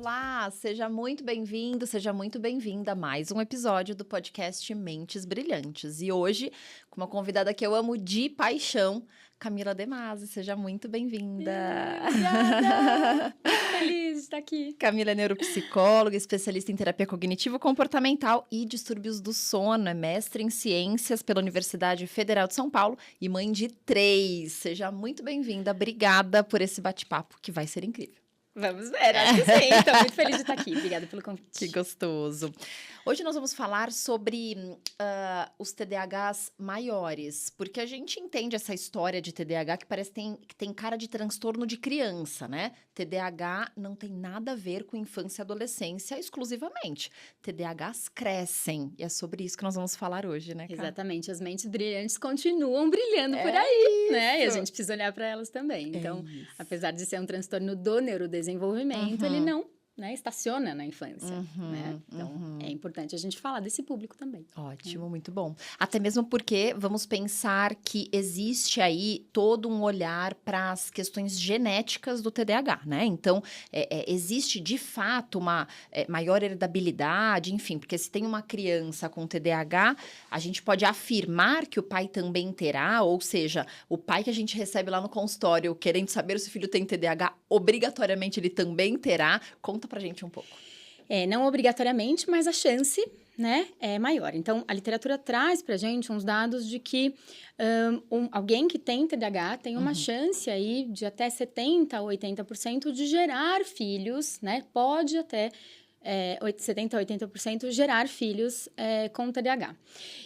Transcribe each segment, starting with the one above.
Olá! Seja muito bem-vindo, seja muito bem-vinda a mais um episódio do podcast Mentes Brilhantes. E hoje, com uma convidada que eu amo de paixão, Camila De Masi. Seja muito bem-vinda! Obrigada! Muito feliz de estar aqui. Camila é neuropsicóloga, especialista em terapia cognitivo-comportamental e distúrbios do sono. É mestre em ciências pela Universidade Federal de São Paulo e mãe de 3. Seja muito bem-vinda. Obrigada por esse bate-papo que vai ser incrível. Vamos ver, acho que sim. Estou muito feliz de estar aqui. Obrigada pelo convite. Que gostoso. Hoje nós vamos falar sobre os TDAHs maiores, porque a gente entende essa história de TDAH que parece que tem cara de transtorno de criança, né? TDAH não tem nada a ver com infância e adolescência exclusivamente. TDAHs crescem e é sobre isso que nós vamos falar hoje, né, Cá? Exatamente, as mentes brilhantes continuam brilhando por aí, né? E a gente precisa olhar para elas também. Então, apesar de ser um transtorno do neurodesenvolvimento, ele não, né, estaciona na infância, né? Então, é importante a gente falar desse público também. Ótimo, muito bom. Até mesmo porque vamos pensar que existe aí todo um olhar para as questões genéticas do TDAH, né? Então, existe de fato uma maior heredabilidade, enfim, porque se tem uma criança com TDAH, a gente pode afirmar que o pai também terá, ou seja, o pai que a gente recebe lá no consultório querendo saber se o filho tem TDAH, obrigatoriamente ele também terá. Conta pra gente um pouco. Não obrigatoriamente, mas a chance, né, é maior. Então, a literatura traz pra gente uns dados de que alguém que tem TDAH tem uma chance aí de até 70% a 80% de gerar filhos, né? Pode até 70% a 80% gerar filhos com TDAH.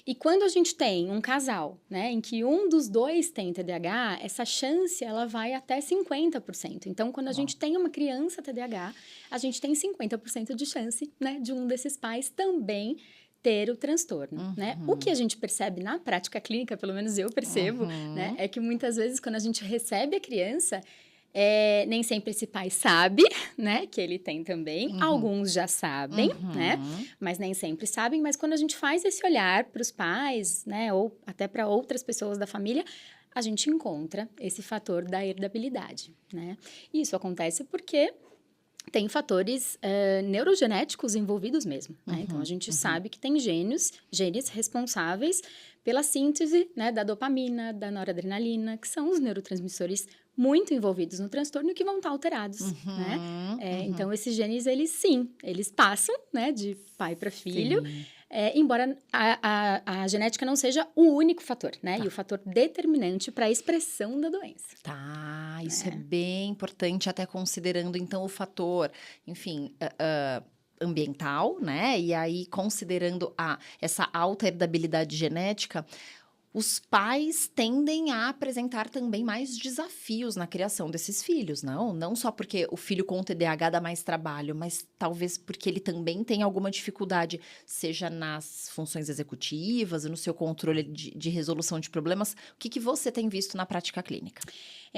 E quando a gente tem um casal, né, em que um dos dois tem TDAH, essa chance ela vai até 50%. Então, quando a gente tem uma criança TDAH, a gente tem 50% de chance, né, de um desses pais também ter o transtorno, né? O que a gente percebe na prática clínica, pelo menos eu percebo, né, é que muitas vezes quando a gente recebe a criança, nem sempre esse pai sabe, né, que ele tem também. Alguns já sabem, né, mas nem sempre sabem. Mas quando a gente faz esse olhar para os pais, né, ou até para outras pessoas da família, a gente encontra esse fator da herdabilidade, né? E isso acontece porque tem fatores neurogenéticos envolvidos mesmo, né? Então, a gente sabe que tem genes responsáveis pela síntese, né, da dopamina, da noradrenalina, que são os neurotransmissores muito envolvidos no transtorno e que vão estar alterados, né? Então, esses genes, eles passam, né, de pai para filho, embora a genética não seja o único fator, né? E o fator determinante para a expressão da doença. Tá, isso é bem importante, até considerando, então, o fator, enfim, ambiental, né? E aí, considerando essa alta heredabilidade genética, os pais tendem a apresentar também mais desafios na criação desses filhos, não só porque o filho com TDAH dá mais trabalho, mas talvez porque ele também tem alguma dificuldade, seja nas funções executivas, no seu controle de resolução de problemas. O que você tem visto na prática clínica?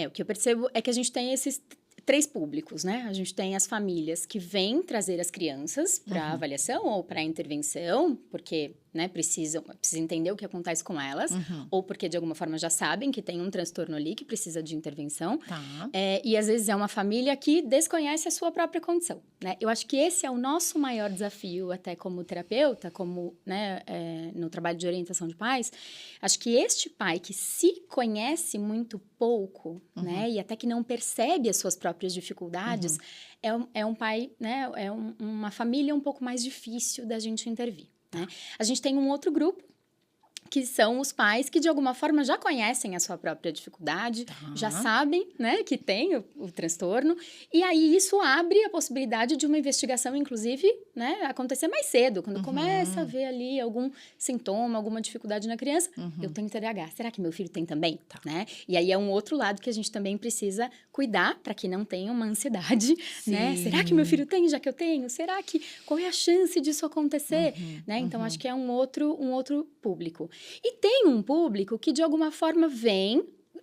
O que eu percebo é que a gente tem esses 3 públicos, né? A gente tem as famílias que vêm trazer as crianças para avaliação ou para intervenção, porque, né, precisa entender o que acontece com elas, ou porque de alguma forma já sabem que tem um transtorno ali que precisa de intervenção. Tá. E às vezes é uma família que desconhece a sua própria condição, né? Eu acho que esse é o nosso maior desafio, até como terapeuta, como, né, no trabalho de orientação de pais. Acho que este pai que se conhece muito pouco, né, e até que não percebe as suas próprias dificuldades, é um pai, né, uma família um pouco mais difícil da gente intervir, né? A gente tem um outro grupo, que são os pais que, de alguma forma, já conhecem a sua própria dificuldade, já sabem, né, que tem o transtorno, e aí isso abre a possibilidade de uma investigação, inclusive, né, acontecer mais cedo, quando começa a ver ali algum sintoma, alguma dificuldade na criança, eu tenho TDAH, será que meu filho tem também? Né? E aí é um outro lado que a gente também precisa cuidar para que não tenha uma ansiedade, né? Será que meu filho tem, já que eu tenho? Qual é a chance disso acontecer? Né? Então, acho que é um outro público. E tem um público que, de alguma forma,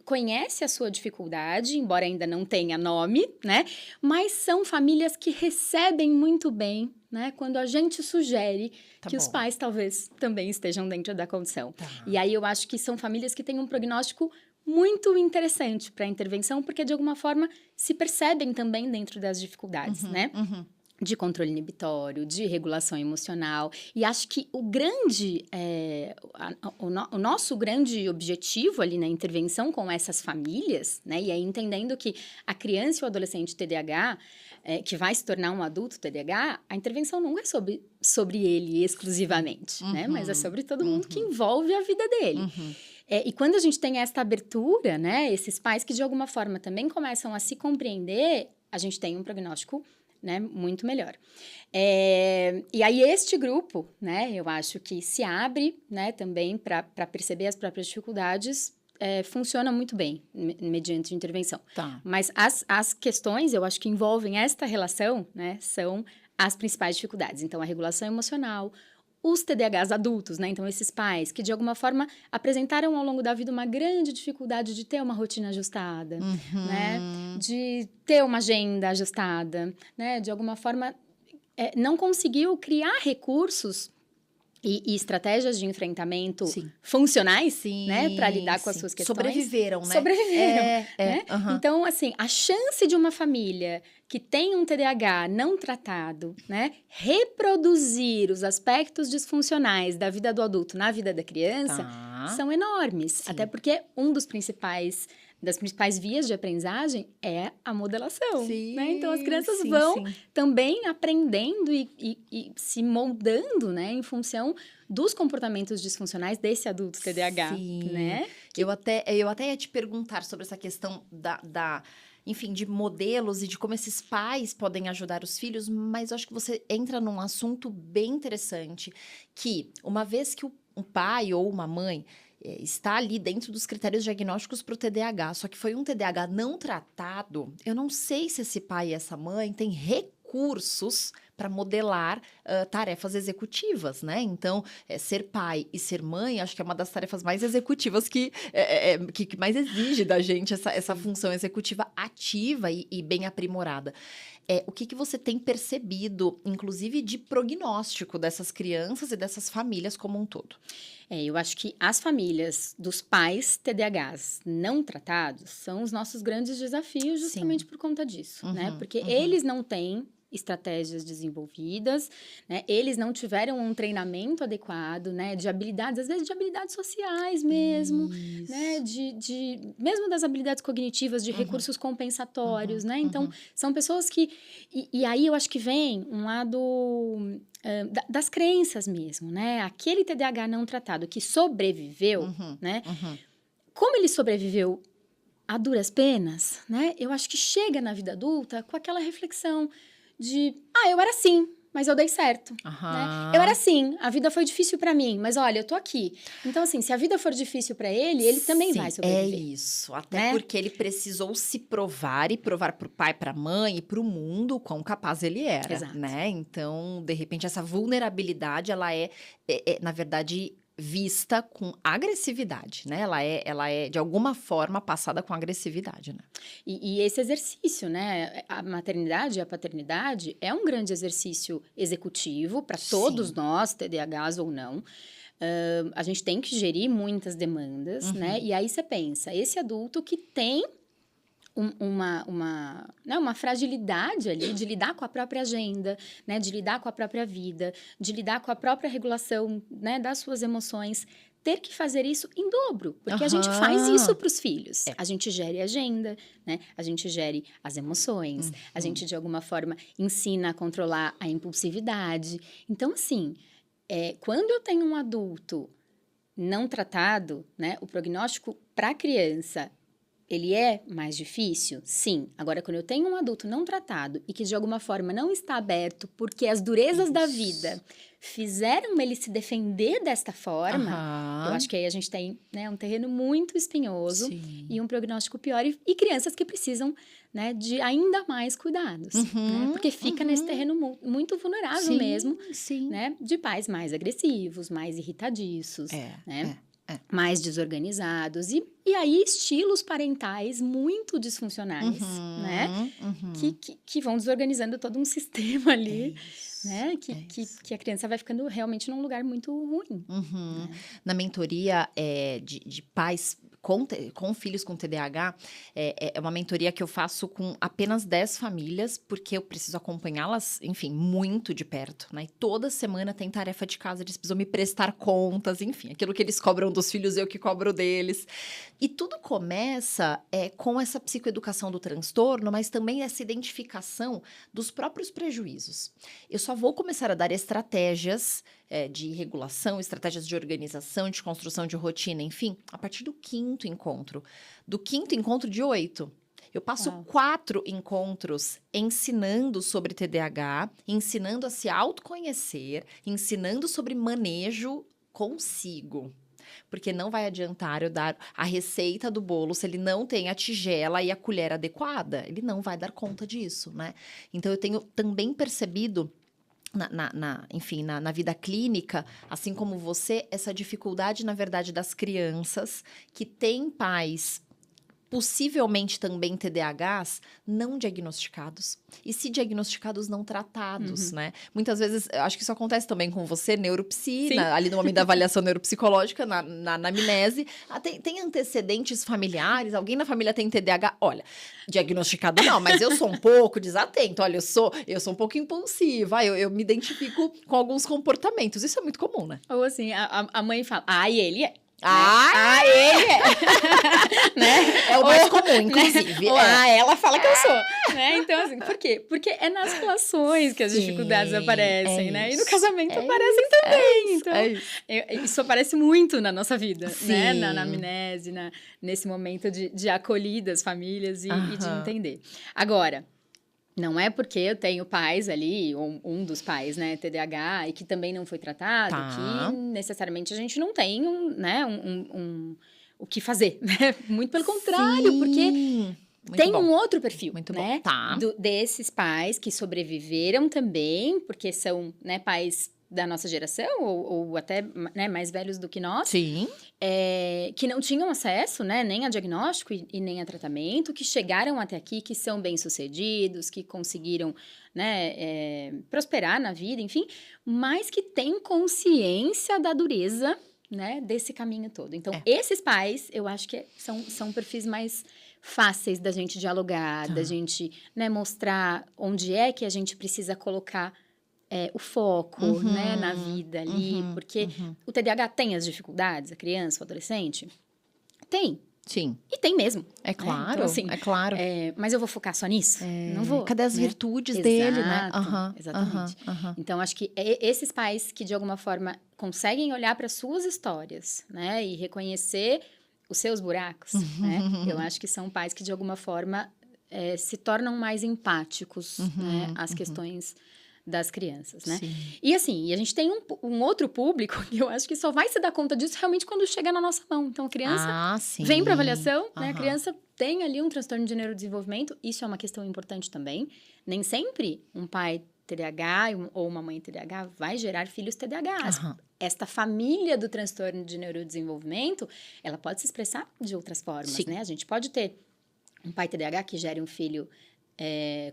conhece a sua dificuldade, embora ainda não tenha nome, né? Mas são famílias que recebem muito bem, né? Quando a gente sugere que os pais talvez também estejam dentro da condição. E aí eu acho que são famílias que têm um prognóstico muito interessante para a intervenção, porque de alguma forma se percebem também dentro das dificuldades, né? de controle inibitório, de regulação emocional. E acho que o nosso grande objetivo ali na intervenção com essas famílias, né? E aí entendendo que a criança e o adolescente TDAH, que vai se tornar um adulto TDAH, a intervenção não é sobre ele exclusivamente, né? Mas é sobre todo mundo que envolve a vida dele. E quando a gente tem essa abertura, né? Esses pais que de alguma forma também começam a se compreender, a gente tem um prognóstico, né, muito melhor. E aí, este grupo, né, eu acho que se abre, né, também para perceber as próprias dificuldades, funciona muito bem, mediante intervenção. Tá. Mas as questões, eu acho que envolvem esta relação, né, são as principais dificuldades. Então, a regulação emocional, os TDAHs adultos, né? Então, esses pais que, de alguma forma, apresentaram ao longo da vida uma grande dificuldade de ter uma rotina ajustada, né? De ter uma agenda ajustada, né? De alguma forma, não conseguiu criar recursos e estratégias de enfrentamento funcionais, né? Para lidar com as suas questões. Sobreviveram, né? Né? Então, assim, a chance de uma família que tem um TDAH não tratado, né, reproduzir os aspectos disfuncionais da vida do adulto na vida da criança são enormes. Sim. Até porque das principais vias de aprendizagem é a modelação. Né? Então, as crianças vão também aprendendo e se moldando, né, em função dos comportamentos disfuncionais desse adulto TDAH. Né? Eu até ia te perguntar sobre essa questão enfim, de modelos e de como esses pais podem ajudar os filhos, mas eu acho que você entra num assunto bem interessante, que uma vez que um pai ou uma mãe está ali dentro dos critérios diagnósticos para o TDAH, só que foi um TDAH não tratado, eu não sei se esse pai e essa mãe têm recursos para modelar tarefas executivas, né? Então, ser pai e ser mãe, acho que é uma das tarefas mais executivas que mais exige da gente essa função executiva ativa e bem aprimorada. O que você tem percebido, inclusive, de prognóstico dessas crianças e dessas famílias como um todo? Eu acho que as famílias dos pais TDAHs não tratados são os nossos grandes desafios justamente por conta disso, né? Porque eles não têm estratégias desenvolvidas, né? Eles não tiveram um treinamento adequado, né? De habilidades, às vezes de habilidades sociais mesmo, né? Mesmo das habilidades cognitivas, de recursos compensatórios, né? Então, são pessoas que... E aí eu acho que vem um lado... das crenças mesmo, né? Aquele TDAH não tratado que sobreviveu, né? Como ele sobreviveu a duras penas, né? Eu acho que chega na vida adulta com aquela reflexão de, eu era assim, mas eu dei certo, né? Eu era assim, a vida foi difícil pra mim, mas olha, eu tô aqui. Então, assim, se a vida for difícil pra ele também vai sobreviver. É isso, até porque ele precisou se provar e provar pro pai, pra mãe e pro mundo o quão capaz ele era, né? Então, de repente, essa vulnerabilidade, ela é na verdade... vista com agressividade, né? Ela é, de alguma forma, passada com agressividade, né? E esse exercício, né? A maternidade e a paternidade é um grande exercício executivo para todos nós, TDAHs ou não. A gente tem que gerir muitas demandas, né? E aí você pensa, esse adulto que tem uma fragilidade ali de lidar com a própria agenda, né, de lidar com a própria vida, de lidar com a própria regulação, né, das suas emoções, ter que fazer isso em dobro, porque a gente faz isso para os filhos. A gente gere a agenda, né, a gente gere as emoções, a gente, de alguma forma, ensina a controlar a impulsividade. Então, assim, quando eu tenho um adulto não tratado, né, o prognóstico para a criança ele é mais difícil? Sim. Agora, quando eu tenho um adulto não tratado e que, de alguma forma, não está aberto porque as durezas da vida fizeram ele se defender desta forma, eu acho que aí a gente tem, né, um terreno muito espinhoso e um prognóstico pior. E crianças que precisam, né, de ainda mais cuidados, né? Porque fica nesse terreno muito vulnerável mesmo, né? De pais mais agressivos, mais irritadiços, né? Mais desorganizados e aí estilos parentais muito disfuncionais, né? Que vão desorganizando todo um sistema ali, né? Que a criança vai ficando realmente num lugar muito ruim. Na mentoria de pais com filhos com TDAH, é uma mentoria que eu faço com apenas 10 famílias, porque eu preciso acompanhá-las, enfim, muito de perto, né? E toda semana tem tarefa de casa, eles precisam me prestar contas, enfim, aquilo que eles cobram dos filhos, eu que cobro deles. E tudo começa com essa psicoeducação do transtorno, mas também essa identificação dos próprios prejuízos. Eu só vou começar a dar estratégias de regulação, estratégias de organização, de construção de rotina, enfim, a partir do 5º encontro. Do 5º encontro de 8. Eu passo 4 encontros ensinando sobre TDAH, ensinando a se autoconhecer, ensinando sobre manejo consigo. Porque não vai adiantar eu dar a receita do bolo se ele não tem a tigela e a colher adequada. Ele não vai dar conta disso, né? Então, eu tenho também percebido enfim, na vida clínica, assim como você, essa dificuldade, na verdade, das crianças que têm pais possivelmente também TDAHs não diagnosticados. E se diagnosticados, não tratados, né? Muitas vezes, eu acho que isso acontece também com você, ali no momento da avaliação neuropsicológica, na anamnese. Tem antecedentes familiares? Alguém na família tem TDAH? Olha, diagnosticado não, mas eu sou um pouco desatento. Olha, eu sou um pouco impulsiva. Eu me identifico com alguns comportamentos. Isso é muito comum, né? Ou assim, a mãe fala, e ele é. Ele é! Né? É o mais comum, inclusive. Né? Ela fala que eu sou. Né? Então, assim, por quê? Porque é nas relações que as dificuldades aparecem, né? E no casamento aparecem também. Então, isso aparece muito na nossa vida, né? Na anamnese, nesse momento de acolher das famílias e de entender. Agora, não é porque eu tenho pais ali, ou um dos pais, né, TDAH, e que também não foi tratado, que necessariamente a gente não tem o que fazer, né? Muito pelo contrário, porque tem um outro perfil, né? Desses pais que sobreviveram também, porque são, né, pais da nossa geração, ou até, né, mais velhos do que nós. Sim. Que não tinham acesso, né, nem a diagnóstico e nem a tratamento, que chegaram até aqui, que são bem-sucedidos, que conseguiram, né, prosperar na vida, enfim, mas que têm consciência da dureza, né, desse caminho todo. Então, esses pais, eu acho que são perfis mais fáceis da gente dialogar, da gente, né, mostrar onde é que a gente precisa colocar o foco, né, na vida ali, porque o TDAH tem as dificuldades, a criança, o adolescente? Tem. Sim. E tem mesmo. É claro, né? Então, assim, é claro. Mas eu vou focar só nisso? Não vou. Cadê as virtudes dele, né? Exatamente. Então, acho que esses pais que, de alguma forma, conseguem olhar para suas histórias, né, e reconhecer os seus buracos, né? Eu acho que são pais que, de alguma forma, se tornam mais empáticos, né, às questões das crianças, né? Sim. E assim, a gente tem um outro público que eu acho que só vai se dar conta disso realmente quando chega na nossa mão. Então, a criança vem para avaliação, né? A criança tem ali um transtorno de neurodesenvolvimento. Isso é uma questão importante também. Nem sempre um pai TDAH ou uma mãe TDAH vai gerar filhos TDAHs. Esta família do transtorno de neurodesenvolvimento, ela pode se expressar de outras formas, né? A gente pode ter um pai TDAH que gere um filho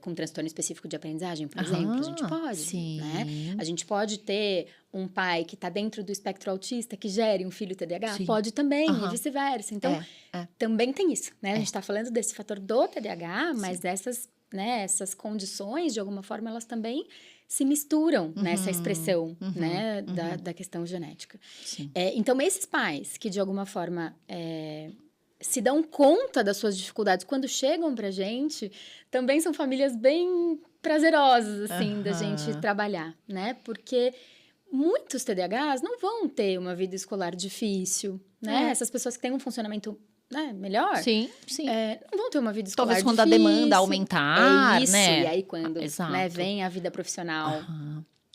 com um transtorno específico de aprendizagem, por exemplo, a gente pode, né? A gente pode ter um pai que está dentro do espectro autista que gere um filho TDAH, pode também, e vice-versa. Então, também tem isso, né? A gente está falando desse fator do TDAH, mas dessas, né, essas condições, de alguma forma, elas também se misturam nessa expressão, né, da questão genética. Então, esses pais que, de alguma forma, se dão conta das suas dificuldades quando chegam pra gente, também são famílias bem prazerosas, assim, da gente trabalhar, né? Porque muitos TDAHs não vão ter uma vida escolar difícil, né? Essas pessoas que têm um funcionamento, né, melhor. Sim. Não vão ter uma vida escolar difícil. Talvez quando a demanda aumentar, né? E aí quando, né, vem a vida profissional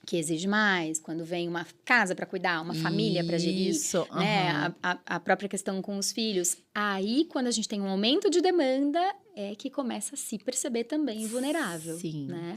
que exige mais, quando vem uma casa para cuidar, uma família para gerir, né, a própria questão com os filhos. Aí, quando a gente tem um aumento de demanda, é que começa a se perceber também vulnerável, né?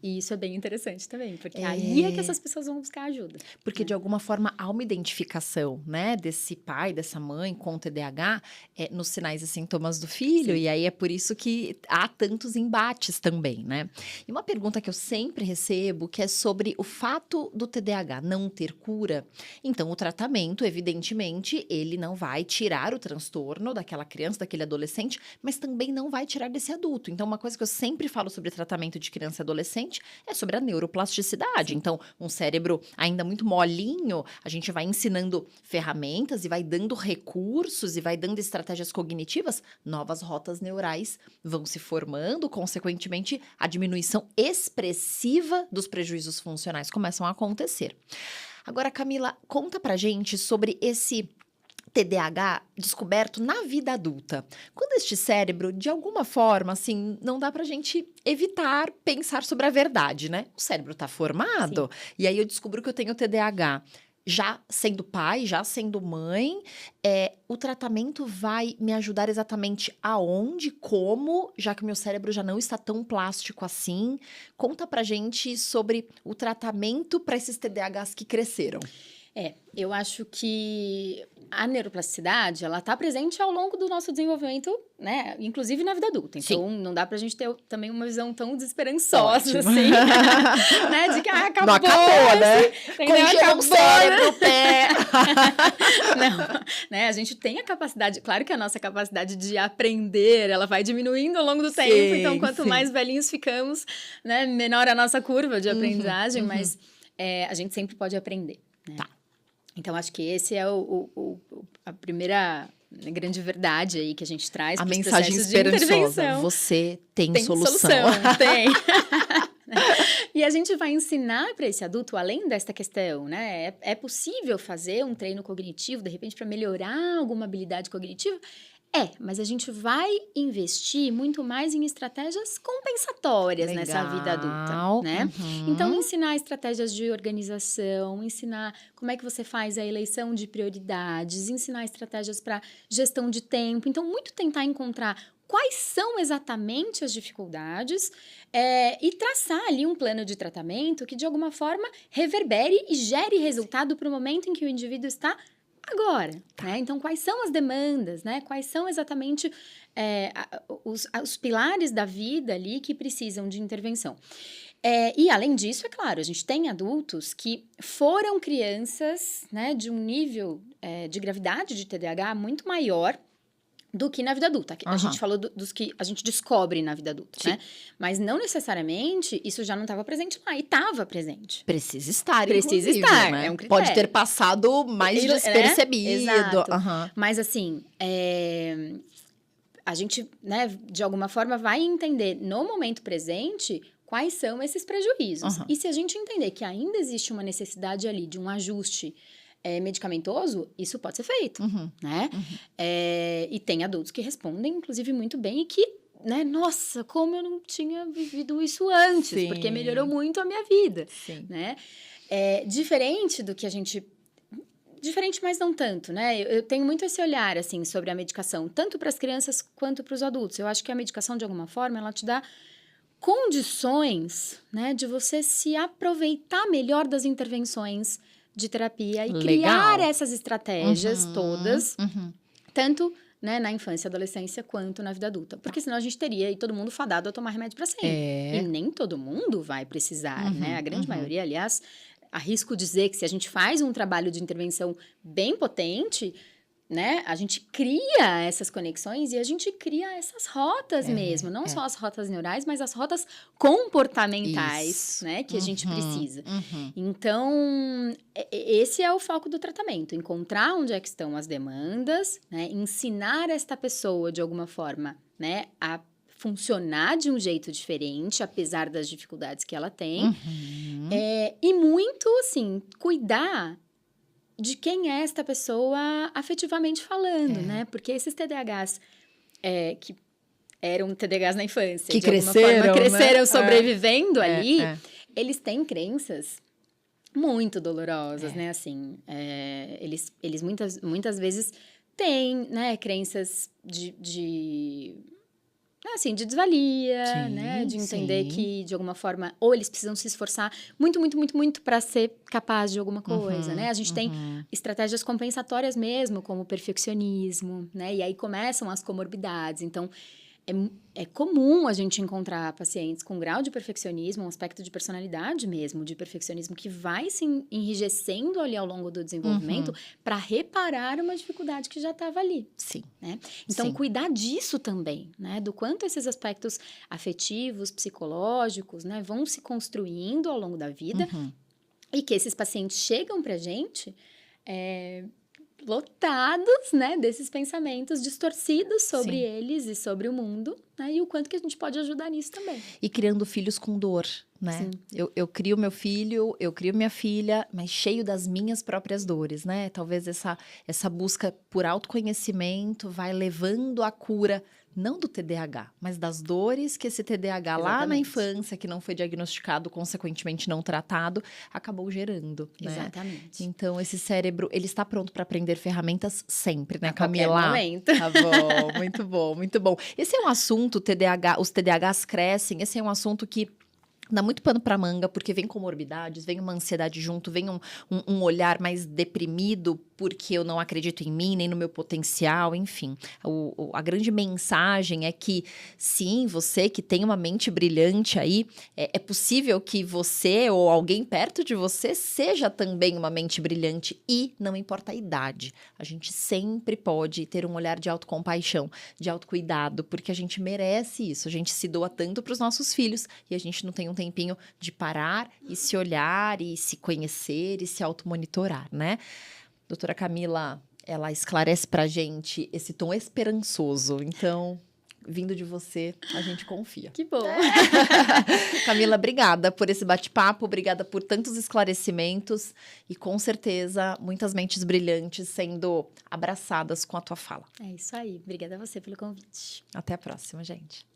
E isso é bem interessante também, porque aí é que essas pessoas vão buscar ajuda. Porque, de alguma forma, há uma identificação, né, desse pai, dessa mãe com TDAH nos sinais e sintomas do filho, e aí é por isso que há tantos embates também, né? E uma pergunta que eu sempre recebo, que é sobre o fato do TDAH não ter cura. Então, o tratamento, evidentemente, ele não vai tirar o transtorno, transtorno daquela criança, daquele adolescente, mas também não vai tirar desse adulto. Então, uma coisa que eu sempre falo sobre tratamento de criança e adolescente é sobre a neuroplasticidade. Então, um cérebro ainda muito molinho, a gente vai ensinando ferramentas e vai dando recursos e vai dando estratégias cognitivas, novas rotas neurais vão se formando, consequentemente, a diminuição expressiva dos prejuízos funcionais começam a acontecer. Agora, Camila, conta pra gente sobre esse TDAH descoberto na vida adulta. Quando este cérebro, de alguma forma, assim, não dá pra gente evitar pensar sobre a verdade, né? O cérebro tá formado, e aí eu descubro que eu tenho TDAH. Já sendo pai, já sendo mãe, o tratamento vai me ajudar exatamente aonde, como, já que o meu cérebro já não está tão plástico assim. Conta pra gente sobre o tratamento para esses TDAHs que cresceram. Eu acho que a neuroplasticidade, ela tá presente ao longo do nosso desenvolvimento, né? Inclusive na vida adulta. Então, não dá pra gente ter também uma visão tão desesperançosa, assim, né? De que, acabou, não acabou, né? Congela o cérebro, o pé. Não, né? A gente tem a capacidade, claro que a nossa capacidade de aprender, ela vai diminuindo ao longo do tempo. Então, quanto mais velhinhos ficamos, né? Menor a nossa curva de aprendizagem, mas a gente sempre pode aprender, né? Tá. Então, acho que esse é a primeira grande verdade aí que a gente traz para os processos de intervenção. Você tem solução. Tem. E a gente vai ensinar para esse adulto, além desta questão, né? É possível fazer um treino cognitivo, de repente, para melhorar alguma habilidade cognitiva? Mas a gente vai investir muito mais em estratégias compensatórias nessa vida adulta, né? Então, ensinar estratégias de organização, ensinar como é que você faz a eleição de prioridades, ensinar estratégias para gestão de tempo. Então, muito tentar encontrar quais são exatamente as dificuldades e traçar ali um plano de tratamento que, de alguma forma, reverbere e gere resultado para o momento em que o indivíduo está agora, né? Então, quais são as demandas, né? Quais são exatamente os pilares da vida ali que precisam de intervenção? E, além disso, é claro, a gente tem adultos que foram crianças, né, de um nível de gravidade de TDAH muito maior do que na vida adulta. A gente falou dos que a gente descobre na vida adulta, né? Mas não necessariamente isso já não estava presente lá. E estava presente. Precisa estar, Precisa estar, né? é um critério. Pode ter passado mais despercebido. Exato. Mas, assim, a gente, né, de alguma forma, vai entender no momento presente quais são esses prejuízos. E se a gente entender que ainda existe uma necessidade ali de um ajuste medicamentoso, isso pode ser feito, né? E tem adultos que respondem, inclusive, muito bem e que, né? Nossa, como eu não tinha vivido isso antes, porque melhorou muito a minha vida, né? Diferente do que a gente... Diferente, mas não tanto, né? Eu tenho muito esse olhar, assim, sobre a medicação, tanto para as crianças quanto para os adultos. Eu acho que a medicação, de alguma forma, ela te dá condições, né, de você se aproveitar melhor das intervenções de terapia e criar essas estratégias todas, tanto, né, na infância, adolescência, quanto na vida adulta. Porque senão a gente teria aí todo mundo fadado a tomar remédio para sempre. E nem todo mundo vai precisar, né? A grande maioria, aliás, arrisco dizer que se a gente faz um trabalho de intervenção bem potente, né, a gente cria essas conexões e a gente cria essas rotas mesmo, não só as rotas neurais, mas as rotas comportamentais, né, que a gente precisa. Então, esse é o foco do tratamento, encontrar onde é que estão as demandas, né, ensinar esta pessoa, de alguma forma, né, a funcionar de um jeito diferente, apesar das dificuldades que ela tem, e muito, assim, cuidar de quem é esta pessoa afetivamente falando, né? Porque esses TDAHs que eram TDAHs na infância, que de alguma forma cresceram, né, sobrevivendo ali, eles têm crenças muito dolorosas, né? Assim, eles muitas vezes têm, né, crenças de desvalia, né? De entender que, de alguma forma, ou eles precisam se esforçar muito, muito, muito, muito para ser capaz de alguma coisa, né? A gente tem estratégias compensatórias mesmo, como o perfeccionismo, né? E aí começam as comorbidades. Então, É comum a gente encontrar pacientes com grau de perfeccionismo, um aspecto de personalidade mesmo, de perfeccionismo, que vai se enrijecendo ali ao longo do desenvolvimento para reparar uma dificuldade que já estava ali. Sim. Né? Então, Sim. cuidar disso também, né? Do quanto esses aspectos afetivos, psicológicos, né, vão se construindo ao longo da vida e que esses pacientes chegam para a gente lotados, né, desses pensamentos distorcidos sobre eles e sobre o mundo, né, e o quanto que a gente pode ajudar nisso também. E criando filhos com dor, né? Eu crio meu filho, eu crio minha filha, mas cheio das minhas próprias dores, né? Talvez essa busca por autoconhecimento vai levando à cura, não do TDAH, mas das dores que esse TDAH lá na infância, que não foi diagnosticado, consequentemente não tratado, acabou gerando, né? Exatamente. Então, esse cérebro, ele está pronto para aprender ferramentas sempre, né, a Camila? qualquer momento. Tá bom, muito bom, muito bom. Esse é um assunto, TDAH, os TDAHs crescem, esse é um assunto que dá muito pano pra manga, porque vem comorbidades, vem uma ansiedade junto, vem um olhar mais deprimido, porque eu não acredito em mim, nem no meu potencial, enfim. A grande mensagem é que, sim, você que tem uma mente brilhante aí, é possível que você ou alguém perto de você seja também uma mente brilhante e não importa a idade. A gente sempre pode ter um olhar de autocompaixão, de autocuidado, porque a gente merece isso. A gente se doa tanto para os nossos filhos e a gente não tem um tempinho de parar e se olhar e se conhecer e se automonitorar, né? Doutora Camila, ela esclarece pra gente esse tom esperançoso. Então, vindo de você, a gente confia. Que bom! Camila, obrigada por esse bate-papo, obrigada por tantos esclarecimentos e, com certeza, muitas mentes brilhantes sendo abraçadas com a tua fala. É isso aí. Obrigada a você pelo convite. Até a próxima, gente.